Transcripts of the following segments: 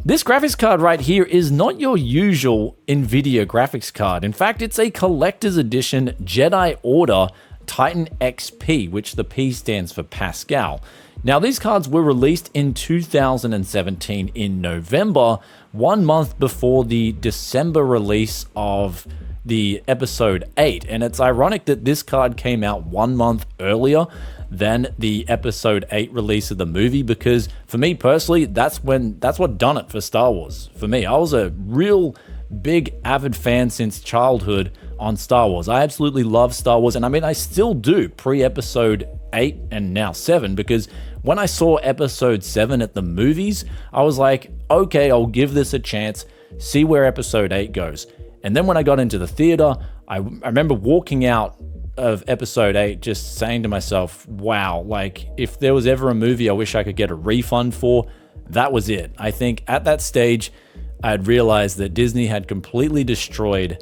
This graphics card right here is not your usual NVIDIA graphics card. In fact, it's a collector's edition JEDI Order Titan XP, which the P stands for Pascal. Now, these cards were released in 2017 in November, 1 month before the December release of the episode 8. And it's ironic that this card came out 1 month earlier than the episode 8 release of the movie, because for me personally, that's what done it for Star Wars. For me, I was a real big avid fan since childhood on Star Wars. I absolutely love Star Wars, and I mean, I still do pre-episode 8 and now 7, because when I saw episode 7 at the movies, I was like, okay, I'll give this a chance, see where episode 8 goes. And then when I got into the theater, I remember walking out of episode 8 just saying to myself, wow, like if there was ever a movie I wish I could get a refund for, that was it. I think at that stage, I had realized that Disney had completely destroyed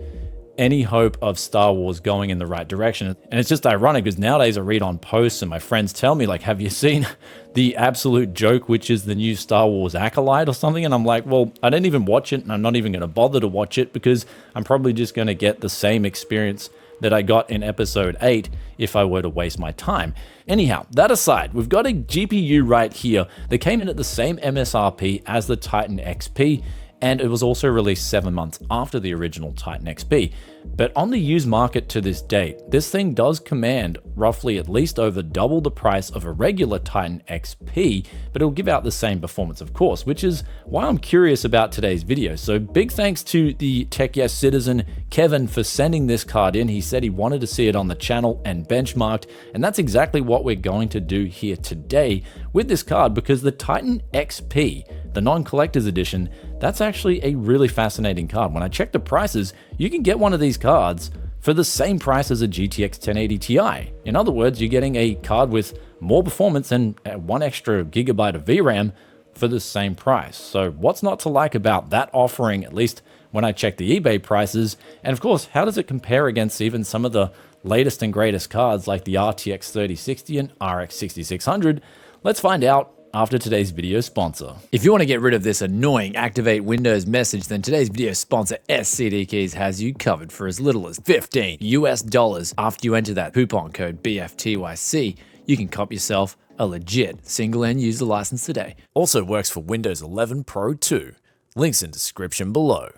any hope of Star Wars going in the right direction. And it's just ironic because nowadays I read on posts and my friends tell me, like, have you seen the absolute joke, which is the new Star Wars Acolyte or something? And I'm like, well, I didn't even watch it, and I'm not even going to bother to watch it because I'm probably just going to get the same experience that I got in episode 8 if I were to waste my time. Anyhow, that aside, we've got a GPU right here that came in at the same MSRP as the Titan XP, and it was also released 7 months after the original Titan XP. But on the used market to this date, this thing does command roughly at least over double the price of a regular Titan XP, but it'll give out the same performance, of course, which is why I'm curious about today's video. So big thanks to the Tech Yes citizen, Kevin, for sending this card in. He said he wanted to see it on the channel and benchmarked, and that's exactly what we're going to do here today with this card, because the Titan XP, the non-collector's edition, that's actually a really fascinating card. When I checked the prices, you can get one of these cards for the same price as a GTX 1080 Ti. In other words, you're getting a card with more performance and 1 extra gigabyte of VRAM for the same price. So what's not to like about that offering, at least when I check the eBay prices? And of course, how does it compare against even some of the latest and greatest cards like the RTX 3060 and RX 6600? Let's find out after today's video sponsor. If you want to get rid of this annoying activate Windows message, then today's video sponsor SCD Keys has you covered for as little as $15 US. After you enter that coupon code BFTYC, you can cop yourself a legit single end user license today. Also works for Windows 11 Pro too. Links in description below.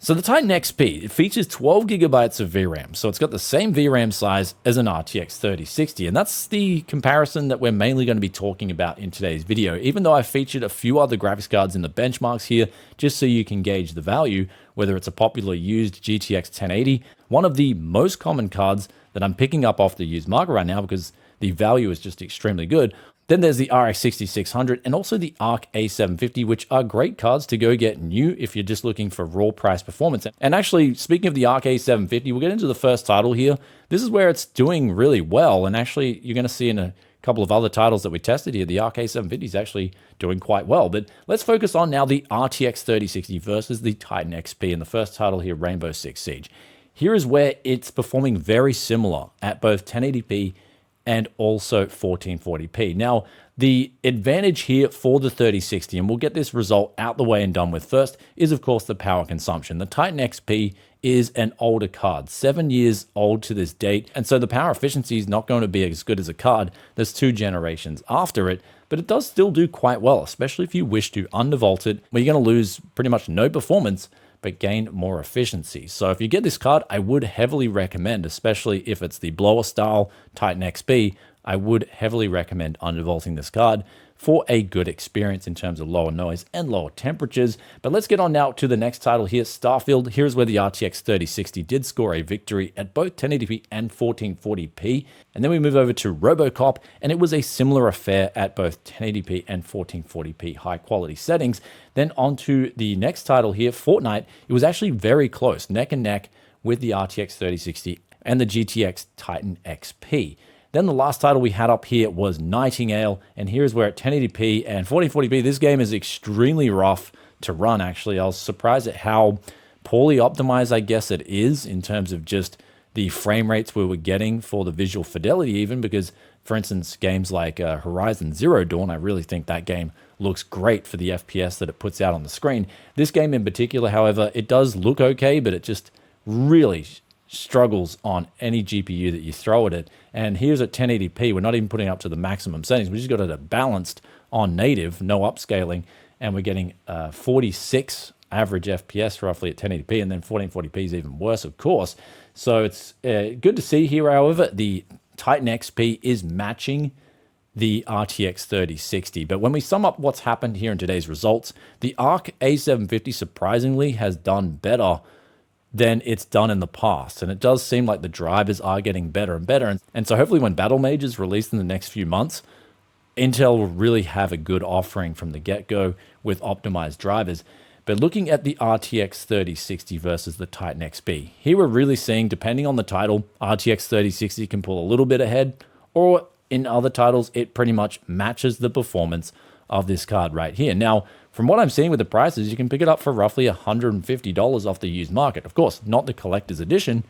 So the Titan XP, it features 12 gigabytes of VRAM, so it's got the same VRAM size as an RTX 3060, and that's the comparison that we're mainly going to be talking about in today's video, even though I've featured a few other graphics cards in the benchmarks here, just so you can gauge the value, whether it's a popular used GTX 1080, one of the most common cards that I'm picking up off the used market right now because the value is just extremely good. Then there's the RX 6600 and also the ARC A750, which are great cards to go get new if you're just looking for raw price performance. And actually, speaking of the ARC A750, we'll get into the first title here. This is where it's doing really well, and actually you're going to see in a couple of other titles that we tested here, the ARC A750 is actually doing quite well. But let's focus on now the RTX 3060 versus the Titan XP in the first title here, Rainbow Six Siege. Here is where it's performing very similar at both 1080p and also 1440p. Now, the advantage here for the 3060, and we'll get this result out the way and done with first, is of course the power consumption. The Titan XP is an older card, 7 years old to this date, and so the power efficiency is not going to be as good as a card that's 2 generations after it, but it does still do quite well, especially if you wish to undervolt it, where you're going to lose pretty much no performance, but gain more efficiency. So if you get this card, I would heavily recommend, especially if it's the blower style Titan XP, I would heavily recommend undervolting this card for a good experience in terms of lower noise and lower temperatures. But let's get on now to the next title here, Starfield. Here's where the RTX 3060 did score a victory at both 1080p and 1440p. And then we move over to RoboCop, and it was a similar affair at both 1080p and 1440p high quality settings. Then on to the next title here, Fortnite. It was actually very close, neck and neck with the RTX 3060 and the GTX Titan XP. Then the last title we had up here was Nightingale, and here's where at 1080p and 1440p, this game is extremely rough to run, actually. I was surprised at how poorly optimized, I guess, it is in terms of just the frame rates we were getting for the visual fidelity even, because, for instance, games like Horizon Zero Dawn, I really think that game looks great for the FPS that it puts out on the screen. This game in particular, however, it does look okay, but it just really struggles on any GPU that you throw at it. And here's at 1080p, we're not even putting it up to the maximum settings. We just got it at balanced on native, no upscaling, and we're getting 46 average FPS roughly at 1080p, and then 1440p is even worse, of course. So it's good to see here. However, the Titan XP is matching the RTX 3060. But when we sum up what's happened here in today's results, the ARC A750 surprisingly has done better than it's done in the past. And it does seem like the drivers are getting better and better. And so hopefully when Battle Mage is released in the next few months, Intel will really have a good offering from the get-go with optimized drivers. But looking at the RTX 3060 versus the Titan XP, here we're really seeing, depending on the title, RTX 3060 can pull a little bit ahead, or in other titles, it pretty much matches the performance of this card right here. Now, from what I'm seeing with the prices, you can pick it up for roughly $150 off the used market. Of course, not the collector's edition,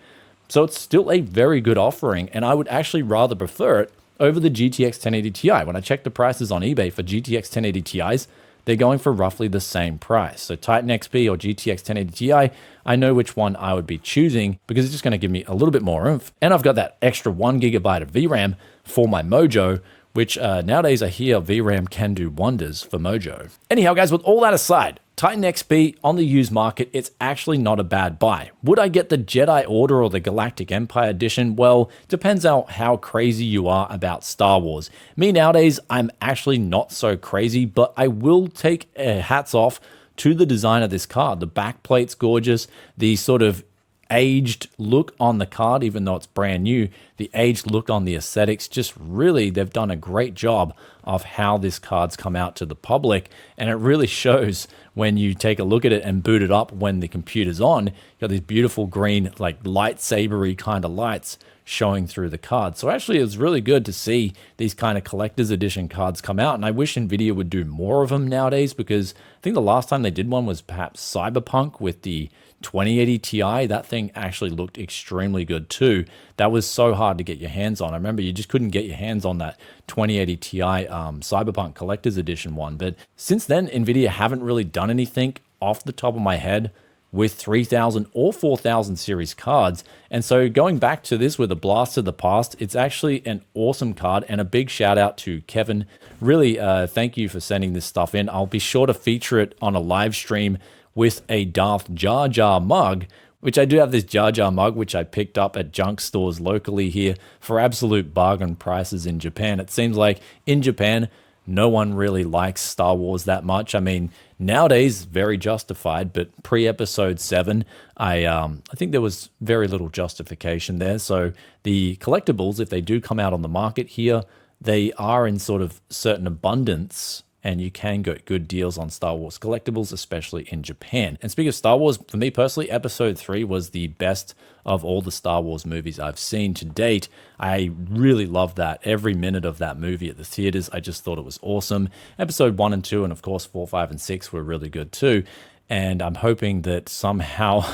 so it's still a very good offering, and I would actually rather prefer it over the GTX 1080 Ti. When I check the prices on eBay for GTX 1080 Ti's, they're going for roughly the same price. So Titan XP or GTX 1080 Ti, I know which one I would be choosing because it's just going to give me a little bit more oomph. And I've got that extra 1GB of VRAM for my Mojo, which nowadays I hear VRAM can do wonders for Mojo. Anyhow, guys, with all that aside, Titan XP on the used market, it's actually not a bad buy. Would I get the Jedi Order or the Galactic Empire edition? Well, depends on how crazy you are about Star Wars. Me nowadays, I'm actually not so crazy, but I will take hats off to the design of this card. The backplate's gorgeous. The sort of aged look on the card, even though it's brand new, the aged look on the aesthetics, just really, they've done a great job of how this card's come out to the public. And it really shows when you take a look at it and boot it up when the computer's on. You got these beautiful green, like lightsabery kind of lights showing through the card. So actually, it's really good to see these kind of collector's edition cards come out. And I wish NVIDIA would do more of them nowadays, because I think the last time they did one was perhaps Cyberpunk with the 2080 Ti. That thing actually looked extremely good too. That was so hard to get your hands on. I remember you just couldn't get your hands on that 2080 Ti Cyberpunk Collector's Edition one. But since then, NVIDIA haven't really done anything off the top of my head with 3000 or 4000 series cards. And so going back to this with a blast of the past, it's actually an awesome card, and a big shout out to Kevin. Really, thank you for sending this stuff in. I'll be sure to feature it on a live stream with a Darth Jar Jar mug, which I do have this Jar Jar mug, which I picked up at junk stores locally here for absolute bargain prices in Japan. It seems like in Japan, no one really likes Star Wars that much. I mean, nowadays, very justified, but pre-episode 7, I think there was very little justification there. So the collectibles, if they do come out on the market here, they are in sort of certain abundance, and you can get good deals on Star Wars collectibles, especially in Japan. And speaking of Star Wars, for me personally, Episode 3 was the best of all the Star Wars movies I've seen to date. I really loved that. Every minute of that movie at the theaters, I just thought it was awesome. Episode 1 and 2, and of course 4, 5, and 6 were really good too. And I'm hoping that somehow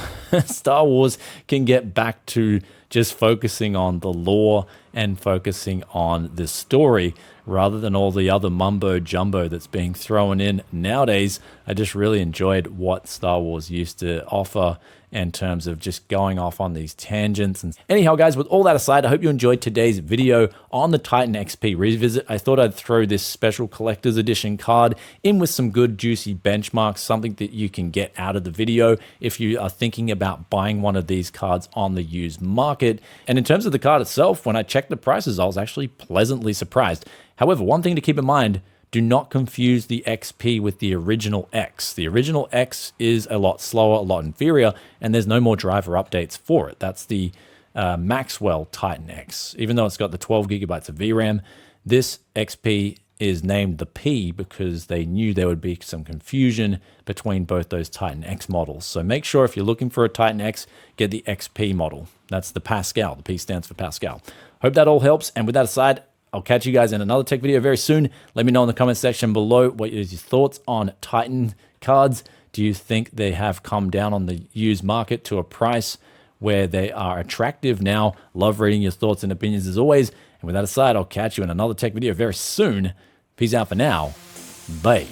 Star Wars can get back to just focusing on the lore and focusing on the story rather than all the other mumbo jumbo that's being thrown in nowadays. I just really enjoyed what Star Wars used to offer in terms of just going off on these tangents. And anyhow, guys, with all that aside, I hope you enjoyed today's video on the Titan XP revisit. I thought I'd throw this special collector's edition card in with some good juicy benchmarks, something that you can get out of the video if you are thinking about buying one of these cards on the used market. And in terms of the card itself, when I checked the prices, I was actually pleasantly surprised. However, one thing to keep in mind, do not confuse the XP with the original X. The original X is a lot slower, a lot inferior, and there's no more driver updates for it. That's the Maxwell Titan X. Even though it's got the 12 gigabytes of VRAM, this XP is named the P because they knew there would be some confusion between both those Titan X models. So make sure if you're looking for a Titan X, get the XP model. That's the Pascal. The P stands for Pascal. Hope that all helps. And with that aside, I'll catch you guys in another tech video very soon. Let me know in the comment section below what is your thoughts on Titan cards. Do you think they have come down on the used market to a price where they are attractive now? Love reading your thoughts and opinions as always. And with that aside, I'll catch you in another tech video very soon. Peace out for now. Bye.